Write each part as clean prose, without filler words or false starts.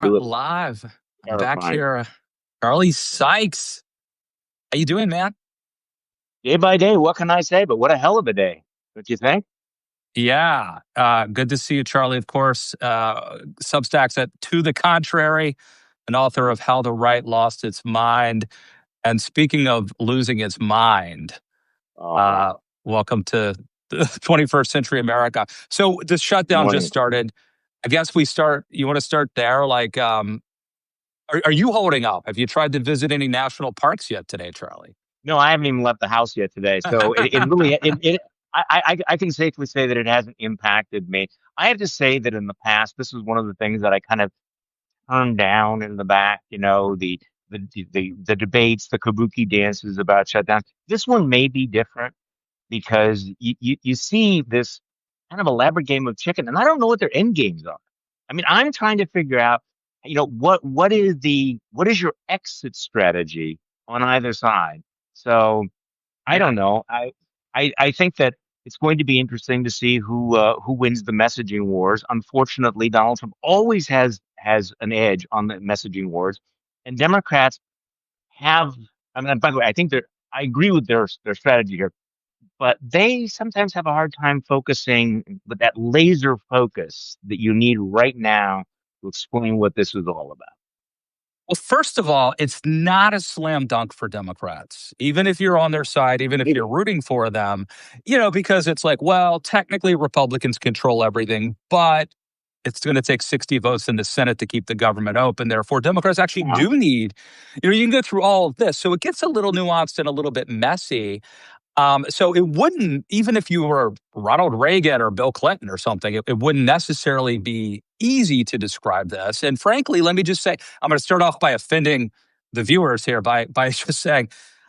Do it. Live. I'm back Terrifying. here. Charlie Sykes. How you doing, man? Day by day, what can I say? But what a hell of a day, don't you think? Yeah. Good to see you, Charlie. Of course, Substacks at To the Contrary, an author of How the Right Lost Its Mind. And speaking of losing its mind, Oh, uh, welcome to the 21st century America. So this good shutdown just morning. started. I guess you want to start there? Are you holding up? Have you tried to visit any national parks yet today, Charlie? No, I haven't even left the house yet today, so it really I can safely say that it hasn't impacted me. I have to say that in the past, this was one of the things that I kind of turned down in the back. The debates, the kabuki dances about shutdown. This one may be different because you see this kind of elaborate game of chicken, and I don't know what their end games are. I mean, I'm trying to figure out, what is your exit strategy on either side? So I Yeah. don't know. I think that it's going to be interesting to see who wins the messaging wars. Unfortunately, Donald Trump always has an edge on the messaging wars, and Democrats have. I mean, by the way, I agree with their strategy here, but they sometimes have a hard time focusing with that laser focus that you need right now to explain what this is all about. Well, first of all, it's not a slam dunk for Democrats, even if you're on their side, even if Maybe. you're rooting for them, because it's like, well, technically Republicans control everything, but it's going to take 60 votes in the Senate to keep the government open. Therefore, Democrats actually Uh-huh. do need, you can go through all of this. So it gets a little nuanced and a little bit messy. So it wouldn't, even if you were Ronald Reagan or Bill Clinton or something, it wouldn't necessarily be easy to describe this. And frankly, let me just say, I'm going to start off by offending the viewers here by just saying,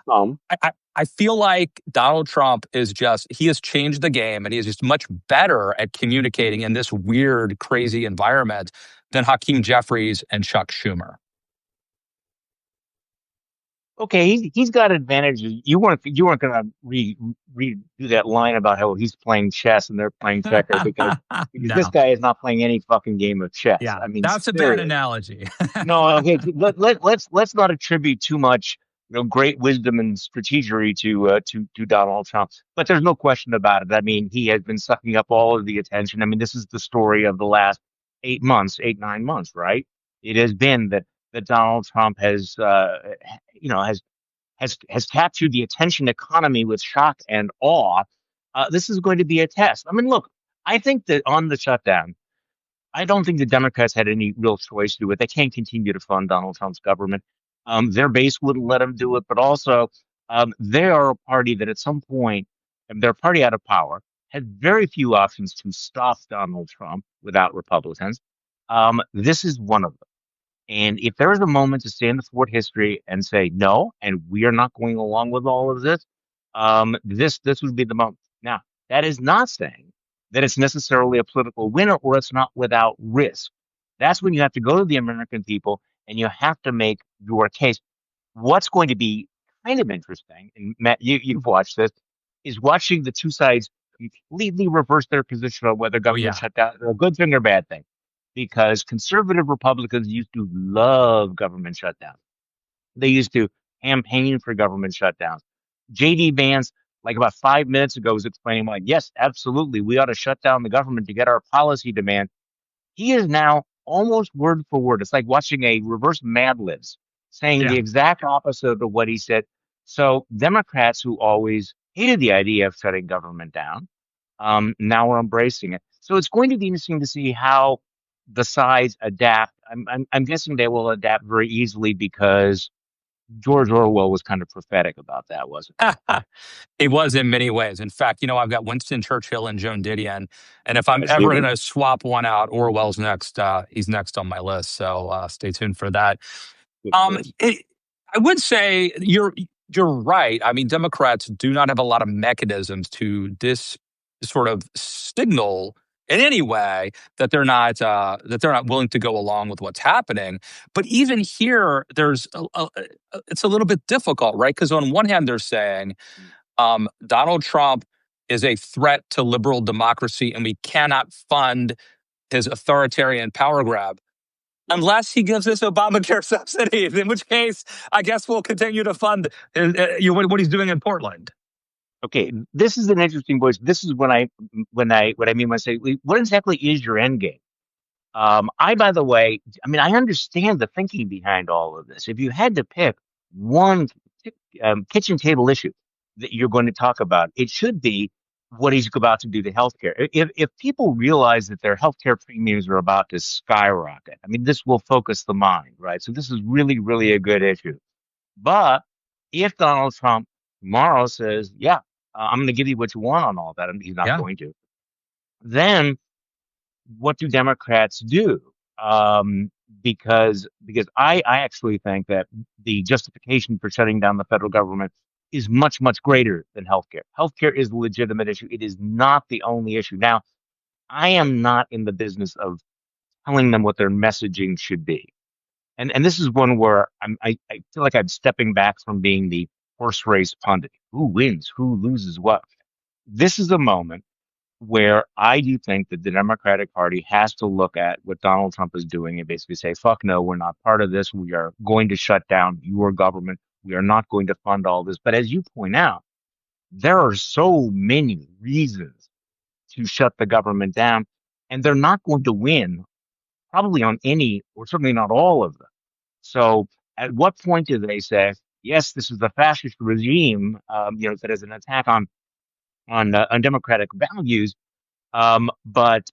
Um, I feel like Donald Trump he has changed the game and he is just much better at communicating in this weird, crazy environment than Hakeem Jeffries and Chuck Schumer. okay, he's got advantages. You weren't gonna redo that line about how he's playing chess and they're playing checker because this No. guy is not playing any fucking game of chess. Yeah, I mean, that's a bad seriously. analogy. No, okay, let's not attribute too much, great wisdom and strategery to Donald Trump. But there's no question about it. I mean, he has been sucking up all of the attention. I mean, this is the story of the last 8 months, 9 months, right? It has been that Donald Trump has captured the attention economy with shock and awe. This is going to be a test. I mean, look, I think that on the shutdown. I don't think the Democrats had any real choice to do it. They can't continue to fund Donald Trump's government. Their base wouldn't let them do it, but also they are a party that at some point, and they're a party out of power, had very few options to stop Donald Trump without Republicans. This is one of them. And if there is a moment to stand before history and say no, and we are not going along with all of this, this would be the moment. Now, that is not saying that it's necessarily a political winner or it's not without risk. That's when you have to go to the American people and you have to make your case. What's going to be kind of interesting, and Matt, you've watched this, is watching the two sides completely reverse their position on whether Oh, government yeah. shutdown is a good thing or bad thing. Because conservative Republicans used to love government shutdown. They used to campaign for government shutdowns. JD Vance, like about 5 minutes ago, was explaining, like, yes, absolutely, we ought to shut down the government to get our policy demand. He is now almost word for word. It's like watching a reverse Mad Libs, saying the Yeah. exact opposite of what he said. So Democrats who always hated the idea of shutting government down, now are embracing it. So it's going to be interesting to see how the sides adapt. I'm guessing they will adapt very easily because George Orwell was kind of prophetic about that, wasn't It was in many ways. In fact, I've got Winston Churchill and Joan Didion, and if I'm he? ever going Stephen. to swap one out, Orwell's next. He's next on my list. So stay tuned for that. Good Um, choice. it, I would say you're right. I mean, Democrats do not have a lot of mechanisms to sort of signal in any way that they're not willing to go along with what's happening. But even here, it's a little bit difficult, right? Because on one hand, they're saying Donald Trump is a threat to liberal democracy, and we cannot fund his authoritarian power grab. unless he gives us Obamacare subsidies, in which case, I guess we'll continue to fund what he's doing in Portland. Okay, this is an interesting voice. This is what I mean when I say, what exactly is your end game? By the way, I mean, I understand the thinking behind all of this. If you had to pick one kitchen table issue that you're going to talk about, it should be what he's about to do to healthcare. If people realize that their healthcare premiums are about to skyrocket, I mean, this will focus the mind, right? So this is really, really a good issue. But if Donald Trump tomorrow says, "Yeah, I'm going to give you what you want on all that," and he's not Yeah. going to, then what do Democrats do? Because I actually think that the justification for shutting down the federal government is much, much greater than healthcare. Healthcare is a legitimate issue. It is not the only issue. Now, I am not in the business of telling them what their messaging should be. And this is one where I feel like I'm stepping back from being the horse race pundit. Who wins? Who loses what? This is a moment where I do think that the Democratic Party has to look at what Donald Trump is doing and basically say, fuck no, we're not part of this. We are going to shut down your government. We are not going to fund all this. But as you point out, there are so many reasons to shut the government down, and they're not going to win probably on any, or certainly not all of them. So at what point do they say, yes, this is a fascist regime, that is an attack on democratic values, but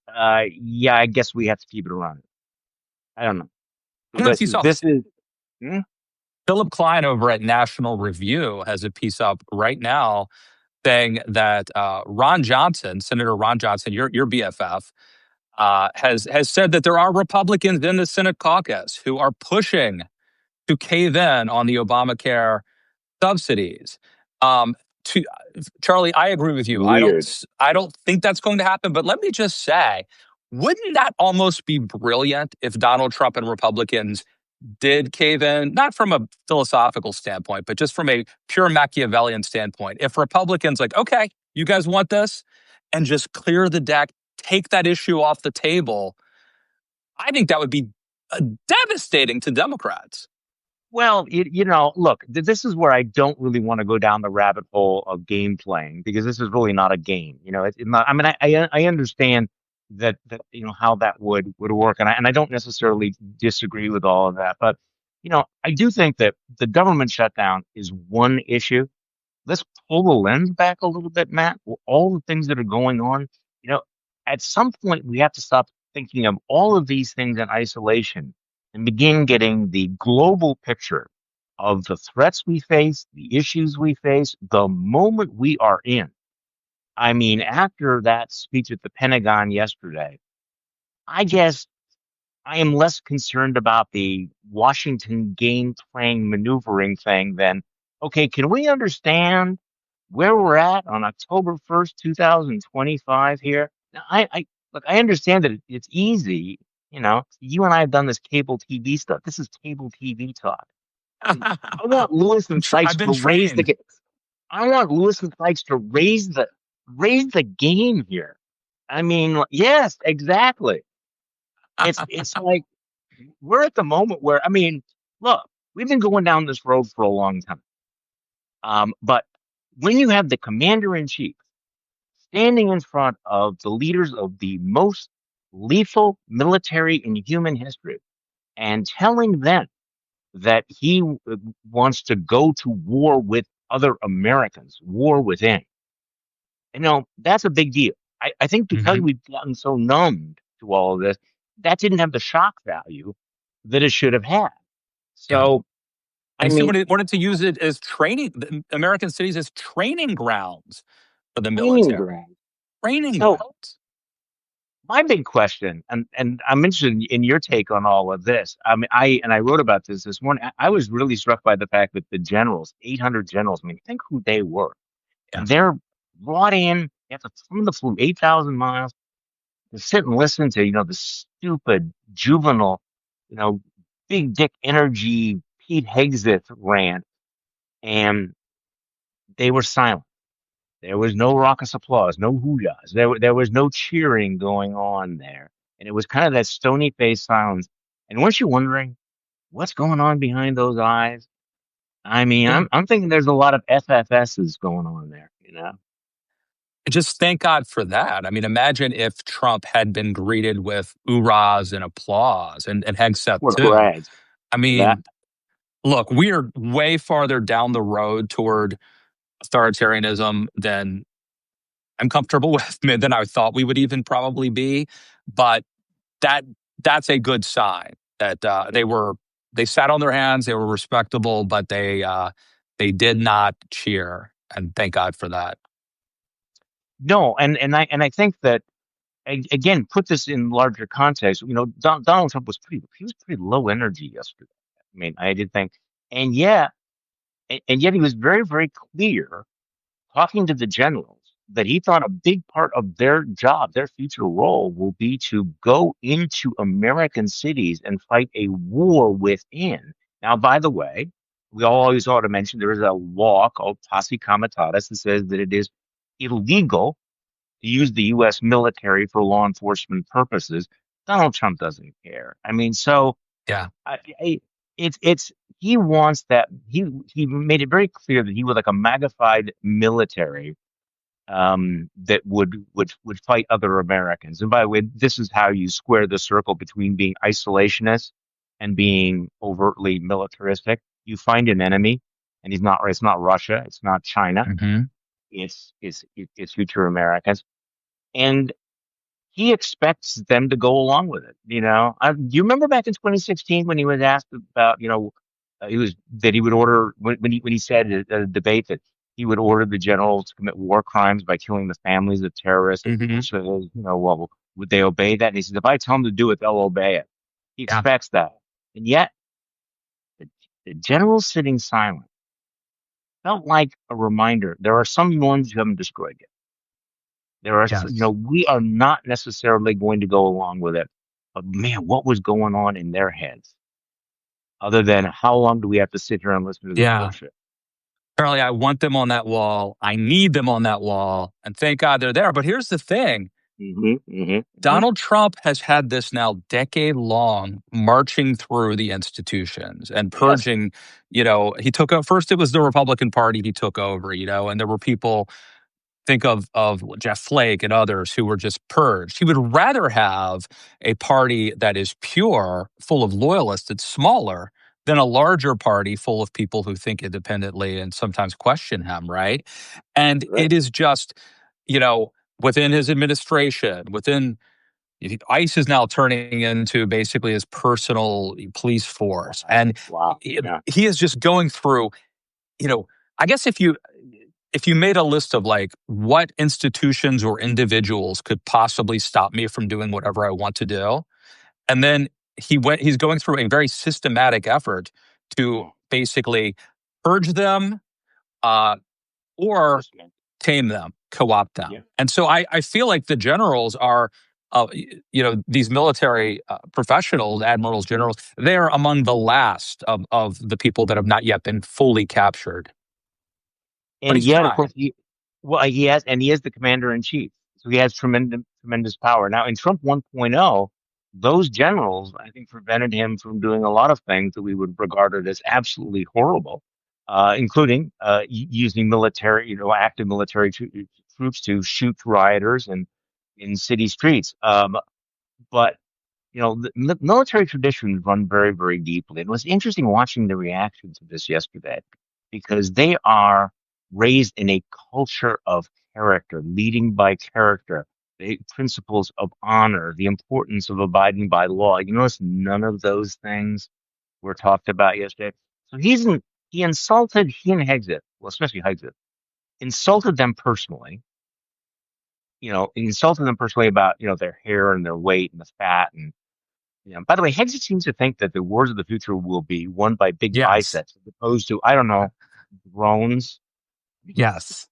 yeah, I guess we have to keep it around. I don't know. I'm going to But see something. this is hmm? Philip Klein over at National Review has a piece up right now saying that Ron Johnson, Senator Ron Johnson, your BFF, has said that there are Republicans in the Senate caucus who are pushing to cave in on the Obamacare subsidies. To Charlie, I agree with you. Weird. I don't think that's going to happen. But let me just say, wouldn't that almost be brilliant if Donald Trump and Republicans did cave in, not from a philosophical standpoint, but just from a pure Machiavellian standpoint? If Republicans like, okay, you guys want this, and just clear the deck, take that issue off the table, I think that would be devastating to Democrats. Well, look, this is where I don't really want to go down the rabbit hole of game playing because this is really not a game. It's not. I mean, I understand that how that would work, and I don't necessarily disagree with all of that, but I do think that the government shutdown is one issue. Let's pull the lens back a little bit, Matt. All the things that are going on, you know, at some point we have to stop thinking of all of these things in isolation and begin getting the global picture of the threats we face, the issues we face, the moment we are in. I mean, after that speech at the Pentagon yesterday, I guess I am less concerned about the Washington game playing maneuvering thing than, okay, can we understand where we're at on October 1st, 2025 here? Now, look, I understand that it's easy. You and I have done this cable TV stuff. This is cable TV talk. I want Lewis and Sykes I've been to raise trained. I want Lewis and Sykes to raise the game here. I mean, yes, exactly. It's like we're at the moment where, I mean, look, we've been going down this road for a long time. But when you have the commander in chief standing in front of the leaders of the most lethal military in human history and telling them that he wants to go to war with other Americans, war within, that's a big deal. I think because Mhm. we've gotten so numbed to all of this, that didn't have the shock value that it should have had. Yeah. So, I And so mean, wanted to use it as training, American cities as training grounds for the training military. ground. Training So, grounds. my big question, and I'm interested in your take on all of this. I mean, I wrote about this morning. I was really struck by the fact that the generals, 800 generals, I mean, think who they were, Yeah. and they're brought in. Some of them flew 8,000 miles to sit and listen to the stupid juvenile, you know, big dick energy Pete Hegseth rant, and they were silent. There was no raucous applause, no hoo-yahs. There was no cheering going on there. And it was kind of that stony faced silence. And weren't you wondering what's going on behind those eyes? I mean, Yeah. I'm thinking there's a lot of FFSs going on there, you know? Just thank God for that. I mean, imagine if Trump had been greeted with oorahs and applause and Hegseth What too. rags. I Yeah. mean, look, we are way farther down the road toward authoritarianism than I'm comfortable with, than I thought we would even probably be. But that that's a good sign that they sat on their hands, they were respectable, but they did not cheer, and thank God for that. No, and I think that again, put this in larger context. You know, Donald Trump he was pretty low energy yesterday. I mean, I did think, and yet, and yet he was very, very clear talking to the generals that he thought a big part of their job, their future role, will be to go into American cities and fight a war within. Now, by the way, we always ought to mention there is a law called Posse Comitatus that says that it is illegal to use the U.S. military for law enforcement purposes. Donald Trump doesn't care. I mean, so Yeah. it's he wants that he made it very clear that he would like a magnified military that would fight other Americans. And by the way, this is how you square the circle between being isolationist and being overtly militaristic. You find an enemy, and he's not. It's not Russia. It's not China. Hmm. It's future Americans, and he expects them to go along with it. You know, do you remember back in 2016 when he was asked about, you know, he was that he would order when he said at a debate that he would order the generals to commit war crimes by killing the families of terrorists. And people Hmm. said, well, you know, well, would they obey that? And he says, if I tell them to do it, they'll obey it. He Yeah. expects that, and yet the, the generals sitting silent felt like a reminder. There are some norms you haven't destroyed yet. You know, Yes. we are not necessarily going to go along with it. But man, what was going on in their heads? Other than how long do we have to sit here and listen to this Yeah. bullshit? Apparently, I want them on that wall. I need them on that wall. And thank God they're there. But here's the thing. Donald Trump has had this now decade long marching through the institutions and Yes. purging. He took over first, it was the Republican Party he took over, and there were people, think of Jeff Flake and others who were just purged. He would rather have a party that is pure, full of loyalists, that's smaller, than a larger party full of people who think independently and sometimes question him, right? And Right. it is just, you know, within his administration, within ICE is now turning into basically his personal police force. Wow. And Wow. Yeah. he is just going through, you know, I guess if you made a list of like what institutions or individuals could possibly stop me from doing whatever I want to do, and then he's going through a very systematic effort to Mm. basically purge them, uh, or Yes, man. tame them, co-opt Yeah. them. And so I feel like the generals are, these military professionals, admirals, generals, they're among the last of the people that have not yet been fully captured. But And he's yet, of trying. course, he is the commander in chief. So he has tremendous power. Now, in Trump 1.0, those generals, I think, prevented him from doing a lot of things that we would regard as absolutely horrible, including using military, active military troops to shoot rioters and in city streets. But the military traditions run very, very deeply. It was interesting watching the reaction to this yesterday because they are raised in a culture of character, leading by character, the principles of honor, the importance of abiding by law. You notice none of those things were talked about yesterday. So he insulted, he and Hegseth, well, especially Hegseth, insulted them personally. He insulted them personally about, their hair and their weight and the fat and by the way, Hegseth seems to think that the wars of the future will be won by big Yes. biceps as opposed to, I don't know, drones. Yes.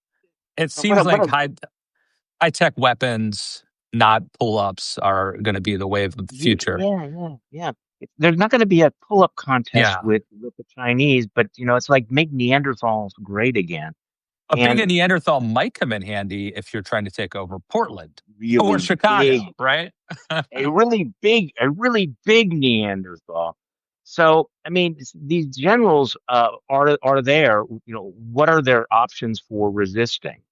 It What a, seems what like a, high tech weapons, not pull ups, are going to be the wave of the future. yeah. There's not going to be a pull-up contest Yeah. with the Chinese, but it's like make Neanderthals great again. A being And a Neanderthal might come in handy if you're trying to take over Portland or really Chicago, big, right? a really big Neanderthal. So, I mean, these generals are there. What are their options for resisting?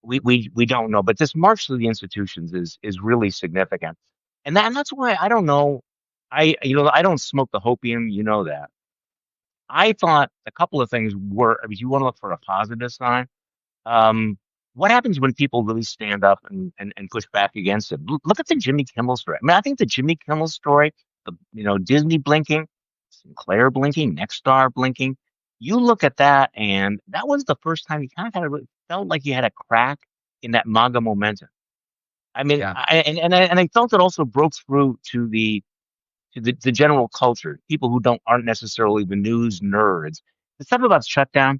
We don't know. But this march through the institutions is really significant, and that's why I don't know. I don't smoke the hopium. You know that. I thought a couple of things were. I mean, you want to look for a positive sign. Um, what happens when people really stand up and push back against it? Look at the Jimmy Kimmel story. I mean, I think the Jimmy Kimmel story, Disney blinking, Sinclair blinking, Nexstar blinking. You look at that, and that was the first time you kind of felt like you had a crack in that MAGA momentum. I mean, Yeah. I felt it also broke through to the general culture, people who aren't necessarily the news nerds. The stuff about shutdown,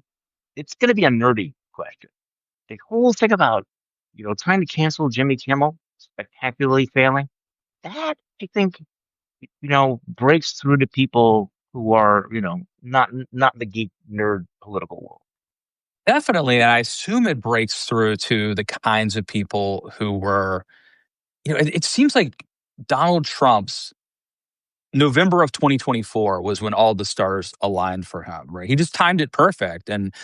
it's going to be a nerdy question. The whole thing about, trying to cancel Jimmy Kimmel, spectacularly failing, that I think, breaks through to people who are, not in the geek nerd political world. Definitely, and I assume it breaks through to the kinds of people who were, it seems like Donald Trump's November of 2024 was when all the stars aligned for him, right? He just timed it perfect. And,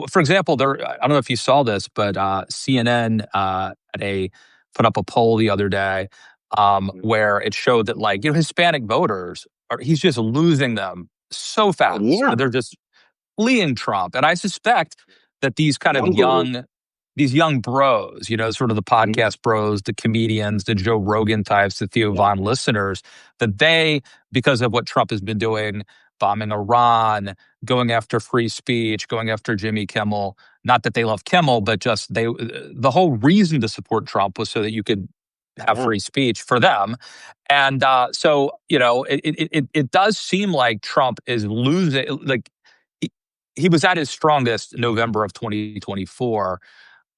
for example, I don't know if you saw this, but CNN put up a poll the other day Mhm. where it showed that, like, Hispanic voters he's just losing them so Oh fast. yeah, They're just fleeing Trump. And I suspect that younger. these young bros, sort of the Mhm. podcast bros, the comedians, the Joe Rogan types, the Theo Yeah. Von listeners, that they, because of what Trump has been doing, bombing Iran, going after free speech, going after Jimmy Kimmel, not that they love Kimmel, but just the whole reason to support Trump was so that you could have Yeah. free speech for them. And so, it does seem like Trump is losing, like, he, he was at his strongest November of 2024.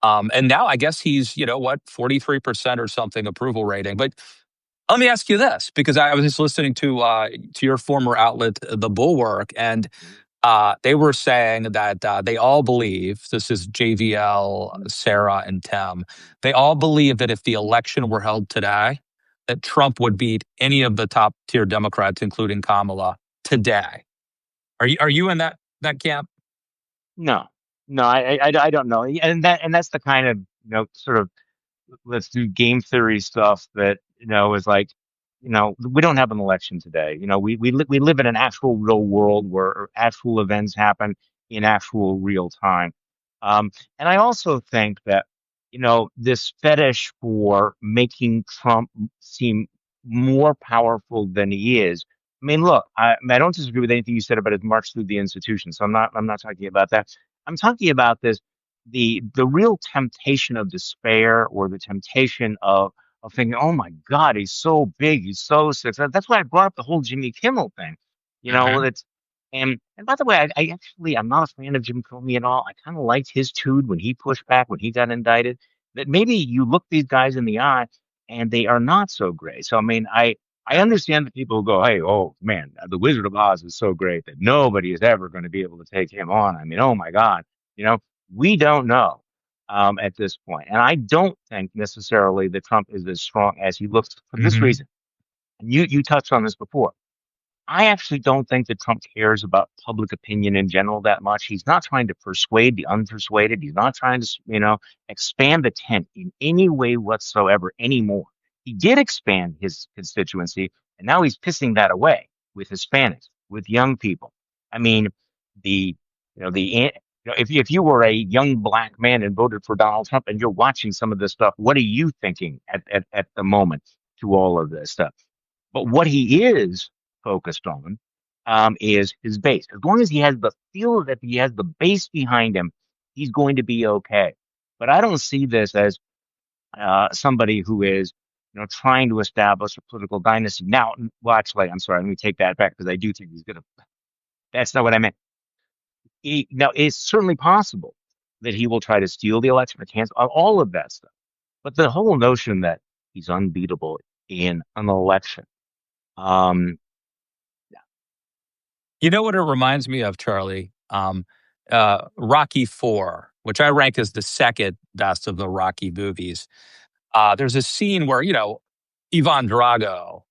And now I guess he's, 43% or something approval rating. But let me ask you this, because I was just listening to your former outlet, The Bulwark, and Mhm. they were saying that they all believe, this is JVL, Sarah, and Tim, they all believe that if the election were held today, that Trump would beat any of the top tier Democrats, including Kamala, today. Are you in that camp? No, no, I don't know, and that's the kind of sort of let's do game theory stuff that is like we don't have an election today. We live in an actual real world where actual events happen in actual real time. And I also think that this fetish for making Trump seem more powerful than he is. I mean, look, I don't disagree with anything you said about his march through the institution, so I'm not talking about that. I'm talking about the real temptation of despair, or the temptation of thinking, oh my God, he's so big, he's so successful. That's why I brought up the whole Jimmy Kimmel thing. Hmm. It's and by the way, I'm not a fan of Jim Comey at all. I kind of liked his tude when he pushed back when he got indicted. That maybe you look these guys in the eye and they are not so great. So I mean, I understand the people who go, hey, oh man, the Wizard of Oz is so great that nobody is ever going to be able to take him on. I mean, oh my God, you know, we don't know at this point. And I don't think necessarily that Trump is as strong as he looks for this Hmm. reason. And you touched on this before. I actually don't think that Trump cares about public opinion in general that much. He's not trying to persuade the unpersuaded. He's not trying to, expand the tent in any way whatsoever anymore. He did expand his constituency, and now he's pissing that away with Hispanics, with young people. I mean, the, if you were a young black man and voted for Donald Trump and you're watching some of this stuff, what are you thinking at the moment to all of this stuff? But what he is focused on is his base. As long as he has the feel that he has the base behind him, he's going to be okay. But I don't see this as somebody who is, trying to establish a political dynasty. Now, well, actually, I'm sorry. Let me take that back because I do think he's going to. That's not what I meant. Now, it's certainly possible that he will try to steal the election or cancel all of that stuff. But the whole notion that he's unbeatable in an election, um, You know what it reminds me of, Charlie? Rocky Four, which I rank as the second best of the Rocky movies, there's a scene where, Ivan Drago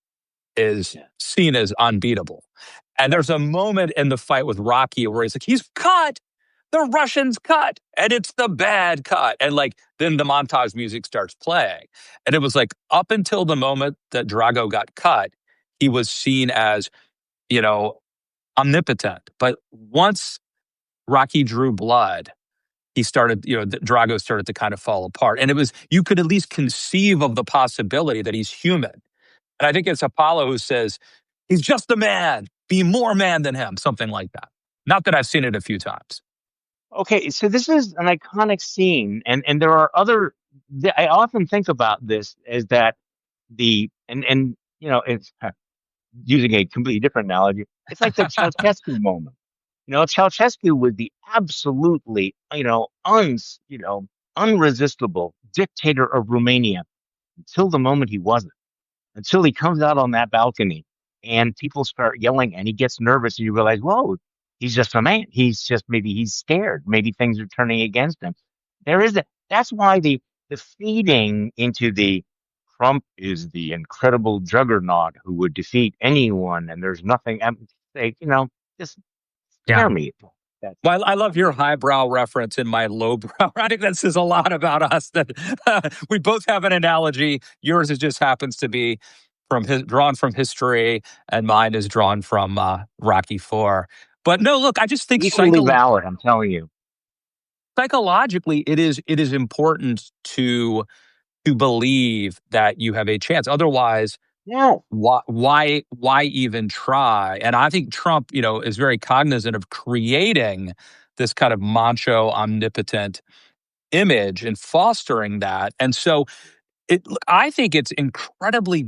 is seen as unbeatable. And there's a moment in the fight with Rocky where he's like, he's cut. The Russians cut. And it's the bad cut. And like, then the montage music starts playing. And it was like, up until the moment that Drago got cut, he was seen as, you know, omnipotent. But once Rocky drew blood, he started, Drago started to kind of fall apart. And it was, you could at least conceive of the possibility that he's human. And I think it's Apollo who says, he's just a man, be more man than him, something like that. Not that I've seen it a few times. Okay, so this is an iconic scene, and there are other. I often think about this as that it's using a completely different analogy. It's like the Ceausescu moment. Ceausescu was the absolutely unresistible dictator of Romania until the moment he wasn't. Until he comes out on that balcony and people start yelling and he gets nervous and you realize, whoa, he's just a man. Maybe he's scared. Maybe things are turning against him. That's why the feeding into the Trump is the incredible juggernaut who would defeat anyone and there's nothing, just Yeah. scare me. Well, I love your highbrow reference and my lowbrow. I think that says a lot about us that we both have an analogy. Yours just happens to be drawn from history, and mine is drawn from Rocky Four. But no, look, I just think Equally valid, I'm telling you. psychologically, it is important to believe that you have a chance. Otherwise, Yeah. why even try? And I think Trump, is very cognizant of creating this kind of macho, omnipotent image and fostering that. And so I think it's incredibly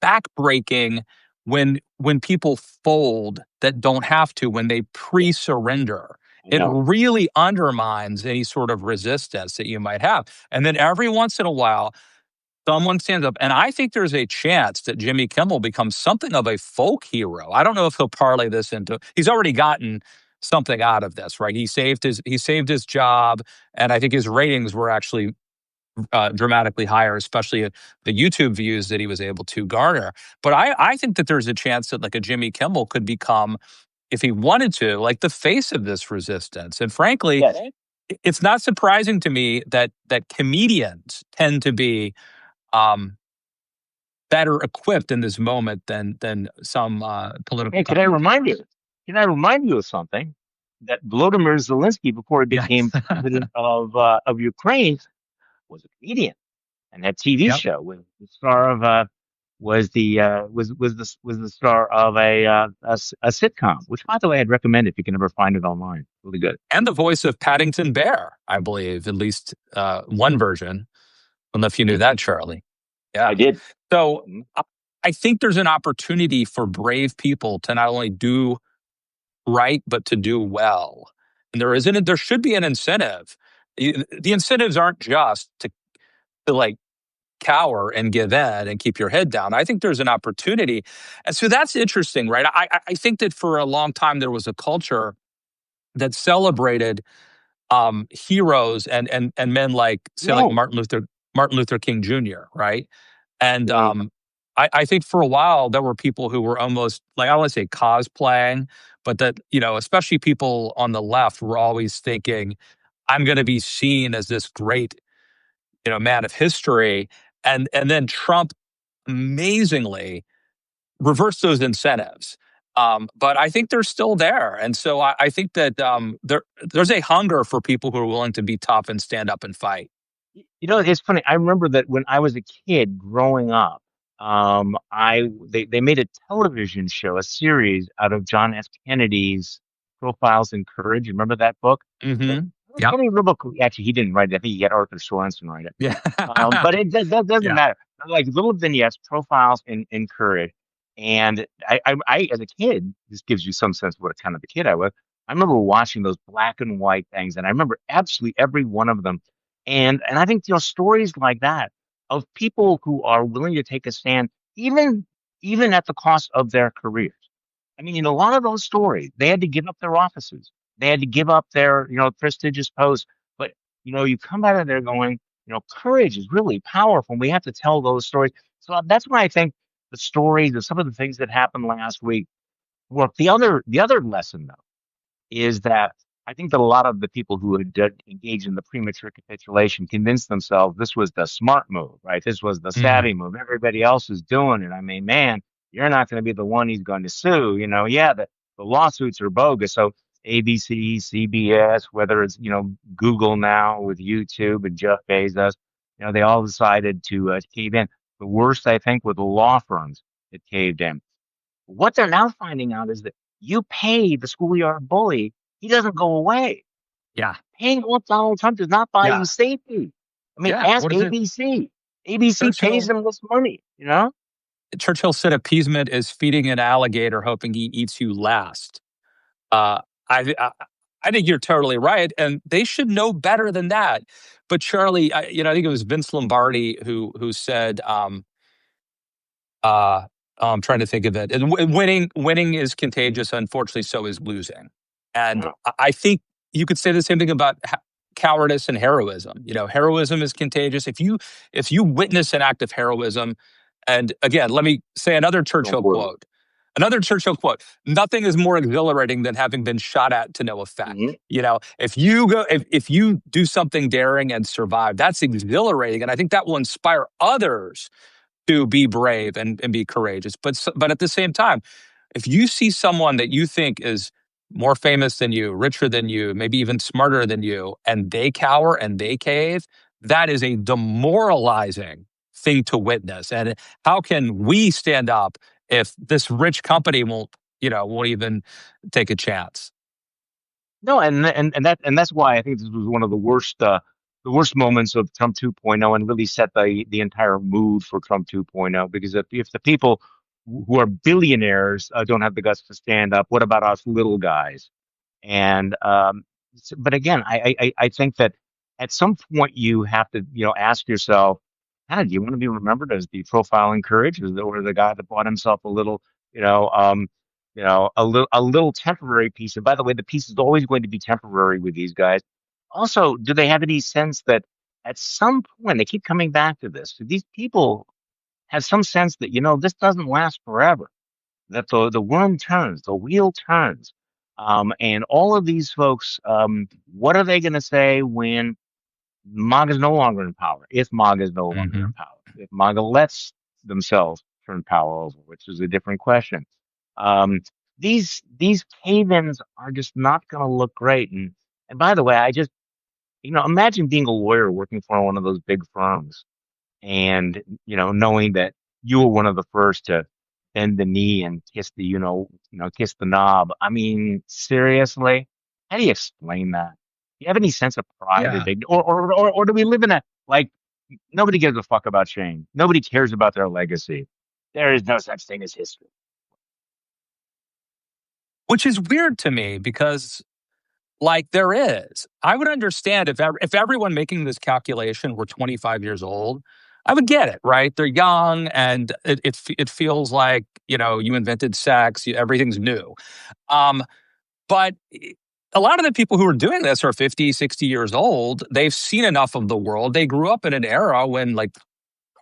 backbreaking when people fold that don't have to, when they pre-surrender. It really undermines any sort of resistance that you might have. And then every once in a while, someone stands up, and I think there's a chance that Jimmy Kimmel becomes something of a folk hero. I don't know if he'll parlay this into. He's already gotten something out of this, right? He saved his job, and I think his ratings were actually dramatically higher, especially the YouTube views that he was able to garner. But I think that there's a chance that like a Jimmy Kimmel could become, if he wanted to, like the face of this resistance. And frankly, it's not surprising to me that comedians tend to be better equipped in this moment than some political. Hey, can I remind you? Can I remind you of something? That Volodymyr Zelensky, before he became president of Ukraine, was a comedian, and that TV show was the star of was the star of a sitcom, which by the way I'd recommend if you can ever find it online. Really good. And the voice of Paddington Bear, I believe, at least one version. I don't know if you knew that, Charlie. Yeah, I did. So I think there's an opportunity for brave people to not only do right, but to do well. And there should be an incentive. The incentives aren't just to like cower and give in and keep your head down. I think there's an opportunity. And so that's interesting, right? I think that for a long time there was a culture that celebrated heroes and men like, say, like Martin Luther King Jr., right? And I think for a while there were people who were almost like, I don't want to say cosplaying, but that, especially people on the left were always thinking, I'm going to be seen as this great, man of history. And then Trump amazingly reversed those incentives. But I think they're still there. And so I think that there's a hunger for people who are willing to be tough and stand up and fight. It's funny. I remember that when I was a kid growing up, they made a television show, a series out of John F. Kennedy's Profiles in Courage. You remember that book? Mm-hmm. Yeah. Actually, he didn't write it. I think he had Arthur Sorensen write it. Yeah. But that doesn't matter. Like little vignettes, profiles in courage. And I, as a kid, this gives you some sense of what kind of a kid I was. I remember watching those black and white things, and I remember absolutely every one of them. And I think stories like that of people who are willing to take a stand, even at the cost of their careers. I mean, a lot of those stories, they had to give up their offices. They had to give up their, prestigious posts. But you come out of there going, courage is really powerful. And we have to tell those stories. So that's why I think the stories of some of the things that happened last week work. The other lesson though is that I think that a lot of the people who had engaged in the premature capitulation convinced themselves this was the smart move, right? This was the Mhm. savvy move. Everybody else is doing it. I mean, man, you're not going to be the one he's going to sue. Yeah, the lawsuits are bogus. So ABC, CBS, whether it's, Google now with YouTube and Jeff Bezos, they all decided to cave in. The worst, I think, were the law firms that caved in. What they're now finding out is that you pay the schoolyard bully, he doesn't go away. Yeah. Paying off Donald Trump does not buy you Yeah. safety. I mean, Yeah. ask What is it? ABC. ABC pays Churchill them this money. Churchill said appeasement is feeding an alligator hoping he eats you last. Uh, I I think you're totally right, and they should know better than that. But Charlie, I think it was Vince Lombardi who said, uh, I'm trying to think of it. And winning is contagious. Unfortunately, so is losing. And Yeah. I think you could say the same thing about cowardice and heroism. Heroism is contagious. If you witness an act of heroism, and again, let me say another Go Churchill for it. quote. Another Churchill quote: "Nothing is more exhilarating than having been shot at to no effect." Hmm. If you do something daring and survive, that's exhilarating, and I think that will inspire others to be brave and be courageous. But at the same time, if you see someone that you think is more famous than you, richer than you, maybe even smarter than you, and they cower and they cave, that is a demoralizing thing to witness. And how can we stand up if this rich company won't even take a chance? No, and that's why I think this was one of the worst moments of Trump 2.0 and really set the entire mood for Trump 2.0. Because if the people who are billionaires don't have the guts to stand up, what about us little guys? And but again, I think that at some point you have to ask yourself, do you want to be remembered as the profiling courage, or the guy that bought himself a little, you know, um, a little temporary piece? And by the way, the piece is always going to be temporary with these guys. Also, do they have any sense that at some point they keep coming back to this? Do these people have some sense that this doesn't last forever? That the worm turns, the wheel turns. And all of these folks, what are they going to say when MAGA is no longer in power? If MAGA is no longer in Hmm. power, if MAGA lets themselves turn power over, which is a different question. Um, these cave-ins are just not going to look great. And by the way, I just imagine being a lawyer working for one of those big firms and knowing that you were one of the first to bend the knee and kiss the kiss the knob. I mean, seriously, how do you explain that? Do you have any sense of pride or Yeah. dignity, or do we live in a, like, nobody gives a fuck about shame, nobody cares about their legacy, there is no such thing as history? Which is weird to me because like there is. I would understand if everyone making this calculation were 25 years old. I would get it, right? They're young, and it feels like you invented sex, everything's new. Um, but a lot of the people who are doing this are 50, 60 years old. They've seen enough of the world. They grew up in an era when like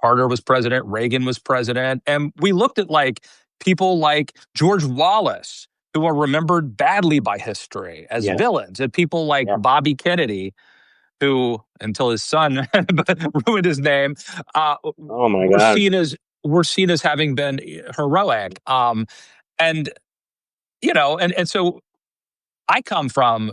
Carter was president, Reagan was president, and we looked at like people like George Wallace, who are remembered badly by history as Yes. villains, and people like Yeah. Bobby Kennedy, who until his son ruined his name, Oh my were God. seen as were seen as having been heroic. And and so I come from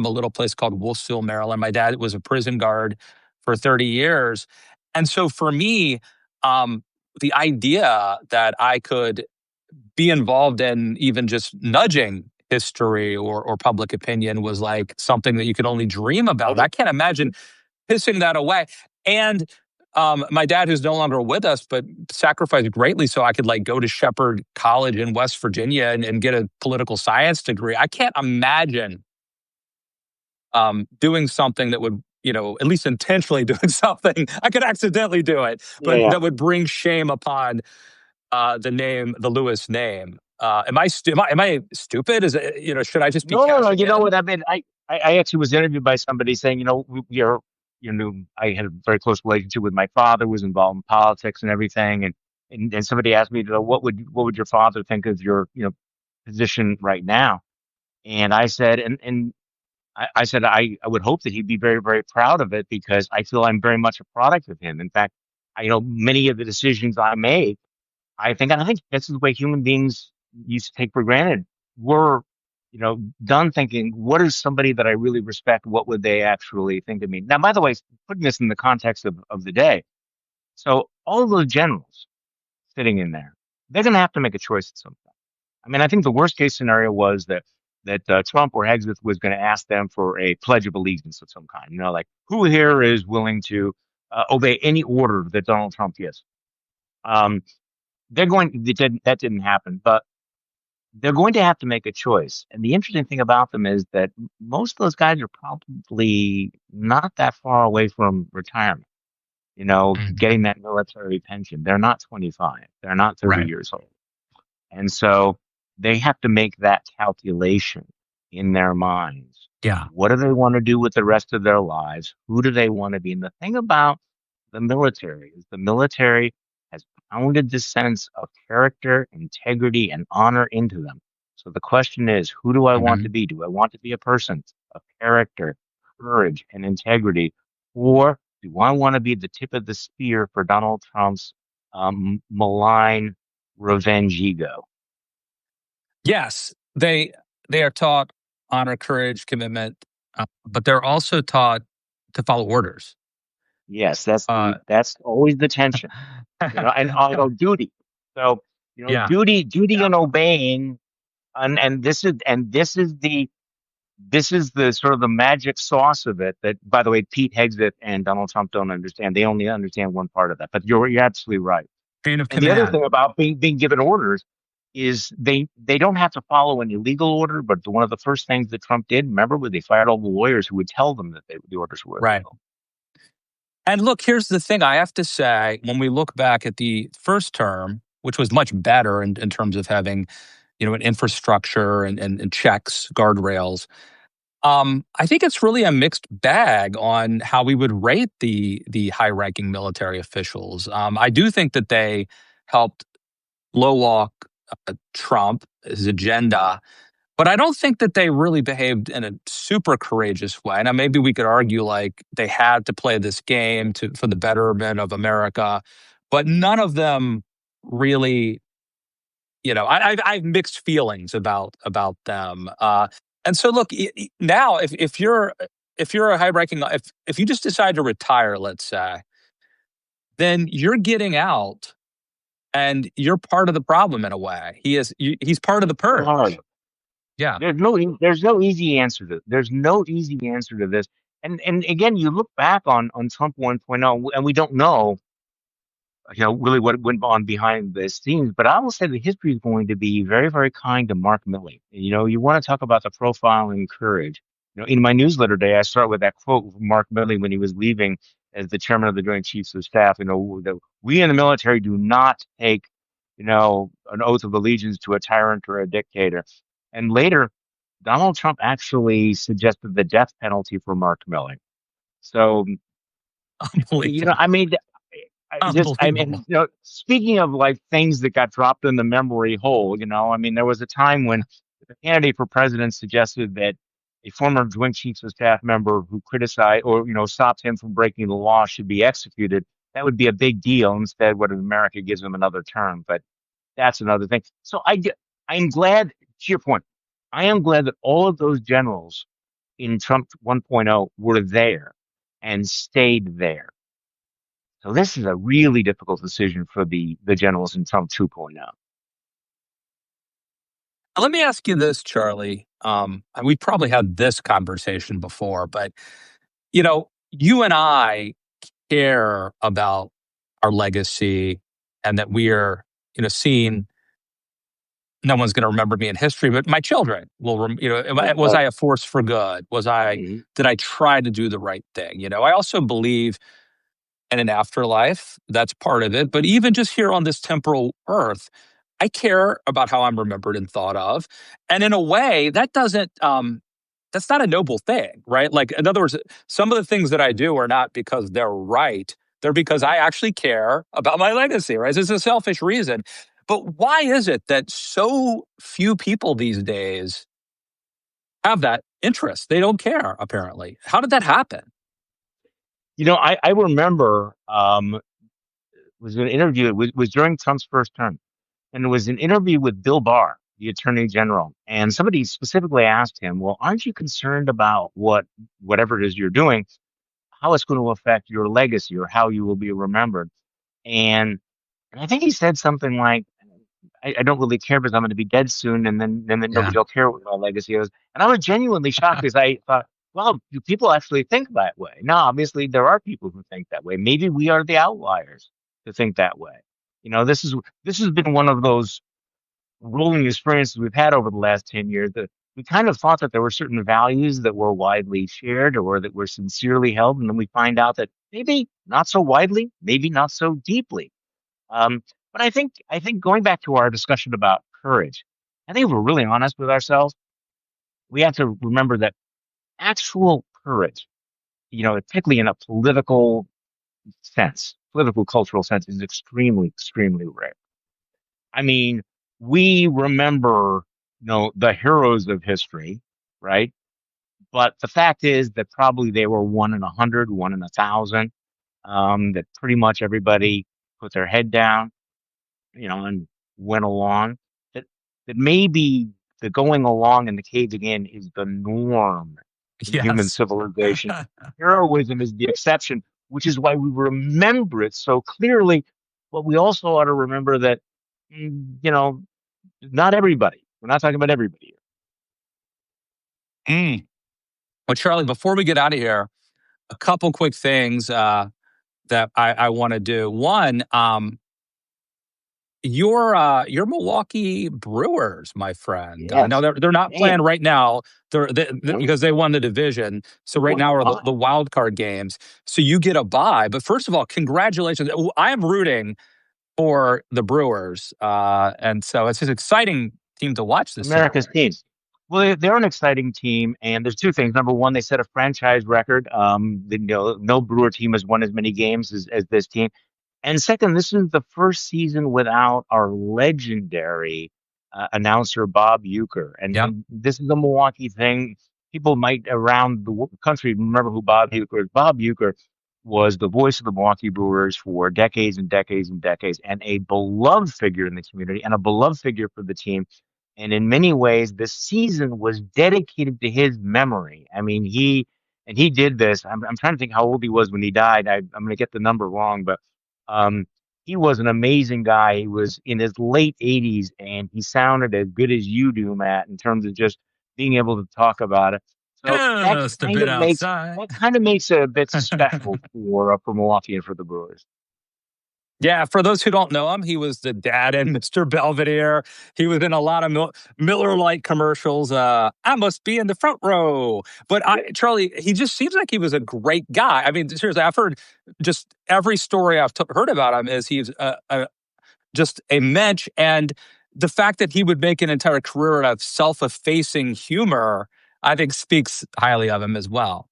a little place called Wolfsville, Maryland. My dad was a prison guard for 30 years. And so for me, um, the idea that I could be involved in even just nudging history or public opinion was like something that you could only dream I about. I just can't imagine pissing that away. And my dad, who's no longer with us, but sacrificed greatly so I could like go to Shepherd College in West Virginia and get a political science degree. I can't imagine doing something that would, at least intentionally doing something. I could accidentally do it, Yeah, but yeah. that would bring shame upon the Lewis name. Am I stupid? Is it, should I just be No, no, no. cashing You know in? what I mean? I actually was interviewed by somebody saying, I had a very close relationship with my father, was involved in politics and everything, and somebody asked me, what would your father think of your, position right now? And I said, I said I would hope that he'd be very, very proud of it because I feel I'm very much a product of him. In fact, many of the decisions I make, and I think this is the way human beings used to take for granted. We're, done thinking, what is somebody that I really respect? What would they actually think of me? Now, by the way, putting this in the context of the day, so all of those generals sitting in there, they're going to have to make a choice at some point. I mean, I think the worst case scenario was that Trump or Hegseth was going to ask them for a pledge of allegiance of some kind. Like who here is willing to obey any order that Donald Trump gives? Um, that didn't happen, but they're going to have to make a choice. And the interesting thing about them is that most of those guys are probably not that far away from retirement, getting Mhm. that military pension. They're not 25, they're not 30 Right. years old. And so they have to make that calculation in their minds. Yeah. What do they want to do with the rest of their lives? Who do they want to be? And the thing about the military is the military has pounded this sense of character, integrity, and honor into them. So the question is, who do I want to Mhm. be? Do I want to be a person of character, courage, and integrity? Or do I want to be the tip of the spear for Donald Trump's malign revenge ego? Yes, they are taught honor, courage, commitment, but they're also taught to follow orders. Yes, that's Uh, that's always the tension, and duty. So, yeah. duty and obeying, and this is the sort of the magic sauce of it that, by the way, Pete Hegseth and Donald Trump don't understand. They only understand one part of that. But you're absolutely right. Chain of And the other command. thing about being given orders is they don't have to follow any legal order, but one of the first things that Trump did, remember, was they fired all the lawyers who would tell them that the orders were Right. illegal. And look, here's the thing I have to say when we look back at the first term, which was much better in terms of having, an infrastructure and checks, guardrails. I think it's really a mixed bag on how we would rate the high ranking military officials. I do think that they helped low walk Trump, his agenda, but I don't think that they really behaved in a super courageous way. Now, maybe we could argue like they had to play this game for the betterment of America, but none of them really. I have mixed feelings about them. And so, look, now if you're a high ranking, if you just decide to retire, let's say, then you're getting out and you're part of the problem in a way. He's part of the So hard. purge. Yeah. There's no easy answer to there's no easy answer to this. And again, you look back on Trump 1.0, and we don't know, really what went on behind the scenes. But I will say that history is going to be very, very kind to Mark Milley. You want to talk about the profile and courage. In my newsletter day, I start with that quote from Mark Milley when he was leaving as the chairman of the Joint Chiefs of Staff. That we in the military do not take, an oath of allegiance to a tyrant or a dictator. And later, Donald Trump actually suggested the death penalty for Mark Milley. So, Unbelievable. I mean, I Unbelievable. mean, speaking of like things that got dropped in the memory hole, I mean, there was a time when the candidate for president suggested that a former Joint Chiefs of Staff member who criticized or, stopped him from breaking the law should be executed. That would be a big deal. Instead, what if America gives him another term? But that's another thing. So I'm glad, to your point, I am glad that all of those generals in Trump 1.0 were there and stayed there. So this is a really difficult decision for the generals in Trump 2.0. Let me ask you this, Charlie. And we probably had this conversation before, but you and I care about our legacy and that we are, seeing no one's going to remember me in history, but my children will, was I a force for good? Mhm. Did I try to do the right thing? I also believe in an afterlife. That's part of it. But even just here on this temporal earth, I care about how I'm remembered and thought of. And in a way, that doesn't that's not a noble thing, right? Like, in other words, some of the things that I do are not because they're right. They're because I actually care about my legacy, right? It's a selfish reason. But why is it that so few people these days have that interest? They don't care, apparently. How did that happen? I remember was an interview. It was during Trump's first term, and it was an interview with Bill Barr, the Attorney General, and somebody specifically asked him, "Well, aren't you concerned about whatever it is you're doing, how it's going to affect your legacy or how you will be remembered?" And and I think he said something like, I don't really care because I'm going to be dead soon, and then Yeah. nobody will care what my legacy is. And I was genuinely shocked because I thought, wow, do people actually think that way? Now, obviously, there are people who think that way. Maybe we are the outliers to think that way. This has been one of those rolling experiences we've had over the last 10 years that we kind of thought that there were certain values that were widely shared or that were sincerely held, and then we find out that maybe not so widely, maybe not so deeply. But I think going back to our discussion about courage, I think if we're really honest with ourselves, we have to remember that actual courage, particularly in a political cultural sense, is extremely, extremely rare. I mean, we remember, the heroes of history, right? But the fact is that probably they were one in 100, one in 1,000. That pretty much everybody put their head down, and went along. That that maybe the going along and the caving in is the norm in human Yes. civilization. Heroism is the exception, which is why we remember it so clearly. But we also ought to remember that, mm, you know, not everybody. We're not talking about everybody here. Mm. Well, Charlie, before we get out of here, a couple quick things that I want to do. One, your Milwaukee Brewers, my friend. Now Yes. they're not playing Man. right now. No. Because they won the division. So right What now a are buy. the wild card games. So you get a bye. But first of all, congratulations! I am rooting for the Brewers, and so it's an exciting team to watch this season. America's team. Well, they're an exciting team, and there's two things. Number one, they set a franchise record. No Brewer team has won as many games as this team. And second, this is the first season without our legendary announcer Bob Uecker, and Yep. and this is a Milwaukee thing. People might around the country remember who Bob Uecker is. Bob Uecker was the voice of the Milwaukee Brewers for decades and decades and decades, and a beloved figure in the community and a beloved figure for the team. And in many ways, this season was dedicated to his memory. I mean, he did this. I'm trying to think how old he was when he died. I'm going to get the number wrong, but um, he was an amazing guy. He was in his late 80s, and he sounded as good as you do, Matt, in terms of just being able to talk about it. So that Just a kind bit of makes outside. that kind of makes it a bit special for Milwaukee and for the Brewers. Yeah, for those who don't know him, he was the dad in Mr. Belvedere. He was in a lot of Miller Lite commercials. I must be in the front row. But Charlie, he just seems like he was a great guy. I mean, seriously, I've heard just every story I've heard about him is he's just a mensch. And the fact that he would make an entire career out of self-effacing humor, I think speaks highly of him as well.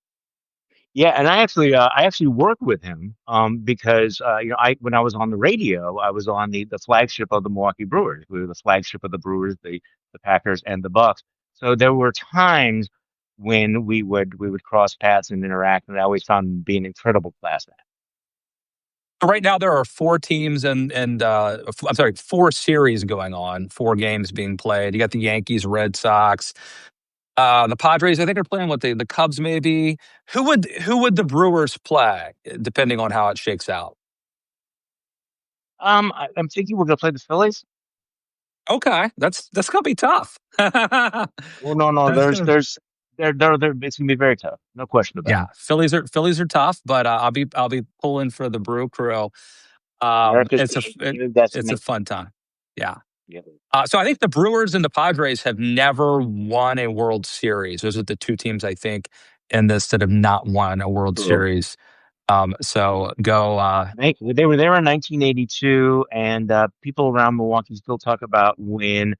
Yeah, and I actually worked with him because I when I was on the radio, I was on the flagship of the Milwaukee Brewers. We were the flagship of the Brewers, the Packers, and the Bucks. So there were times when we would cross paths and interact, and I always found him being an incredible class act. Right now, there are four teams I'm sorry, four series going on, four games being played. You got the Yankees, Red Sox, the Padres. I think are playing the Cubs maybe. Who would the Brewers play depending on how it shakes out? I'm thinking we're gonna play the Phillies. Okay, that's gonna be tough. Well, no, no, That's there's gonna there's there it's gonna be very tough, no question about Yeah, it. Phillies are tough, but I'll be pulling for the Brew Crew. America's It's team, it, team of it's a destiny. fun time. Yeah. Yeah. So I think the Brewers and the Padres have never won a World Series. Those are the two teams I think in this that have not won a World True. Series. So go. They were there in 1982, and people around Milwaukee still talk about when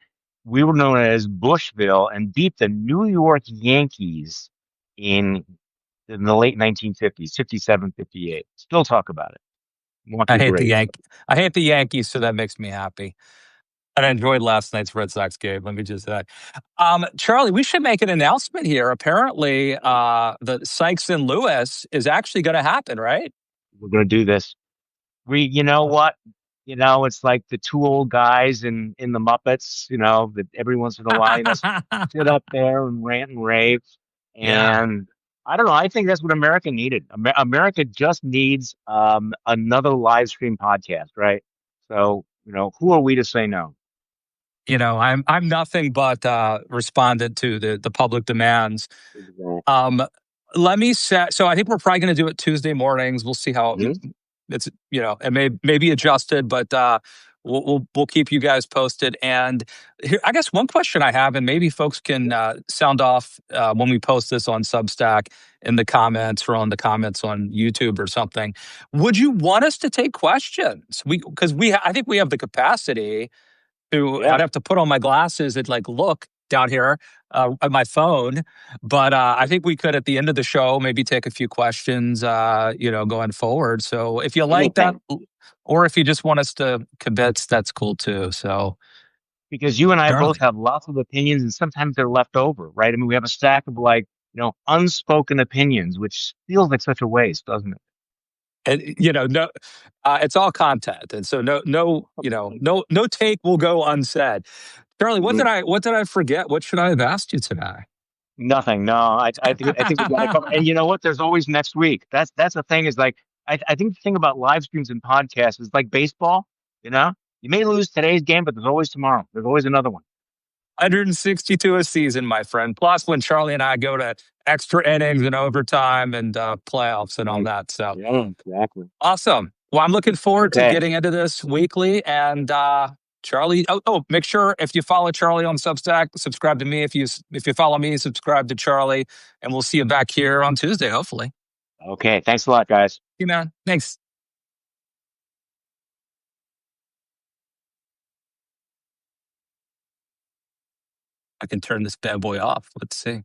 we were known as Bushville and beat the New York Yankees in in the late 1950s, 57, 58. Still talk about it. Milwaukee I was hate the great. I hate the Yankees, so that makes me happy. And I enjoyed last night's Red Sox game. Let me just say, Charlie, we should make an announcement here. Apparently, the Sykes and Lewis is actually going to happen, right? We're going to do this. You know what? It's like the two old guys in the Muppets, that every once in a while, sit up there and rant and rave. Yeah. And I don't know. I think that's what America needed. America just needs another live stream podcast, right? So, who are we to say no? I'm nothing but responded to the public demands. Exactly. Um, Let me set. So I think we're probably going to do it Tuesday mornings. We'll see how Mhm. it's it may be adjusted, but we'll keep you guys posted. And here, I guess one question I have, and maybe folks can sound off when we post this on Substack in the comments or on the comments on YouTube or something. Would you want us to take questions? I think we have the capacity to. Yeah. I'd have to put on my glasses and like look down here at my phone, but I think we could at the end of the show maybe take a few questions, going forward. So if you like that, Anything. or if you just want us to kibitz, that's cool too. So Because you and I both Charlie, have lots of opinions and sometimes they're left over, right? I mean, we have a stack of unspoken opinions, which feels like such a waste, doesn't it? and no, it's all content, and so no take will go unsaid. Charlie, what did Mhm. I forget? What should I have asked you today? Nothing. No, I think we got to cover. And you know what? There's always next week. That's the thing is like I think the thing about live streams and podcasts is like baseball. You know, you may lose today's game, but there's always tomorrow. There's always another one. 162 a season, my friend. Plus, when Charlie and I go to extra innings and overtime and playoffs and all Right. that. So Yeah, exactly. awesome. Well, I'm looking forward to Okay. getting into this weekly. And Charlie, make sure if you follow Charlie on Substack, subscribe to me. If you follow me, subscribe to Charlie, and we'll see you back here on Tuesday, hopefully. Okay. Thanks a lot, guys. You man, thanks. I can turn this bad boy off. Let's see.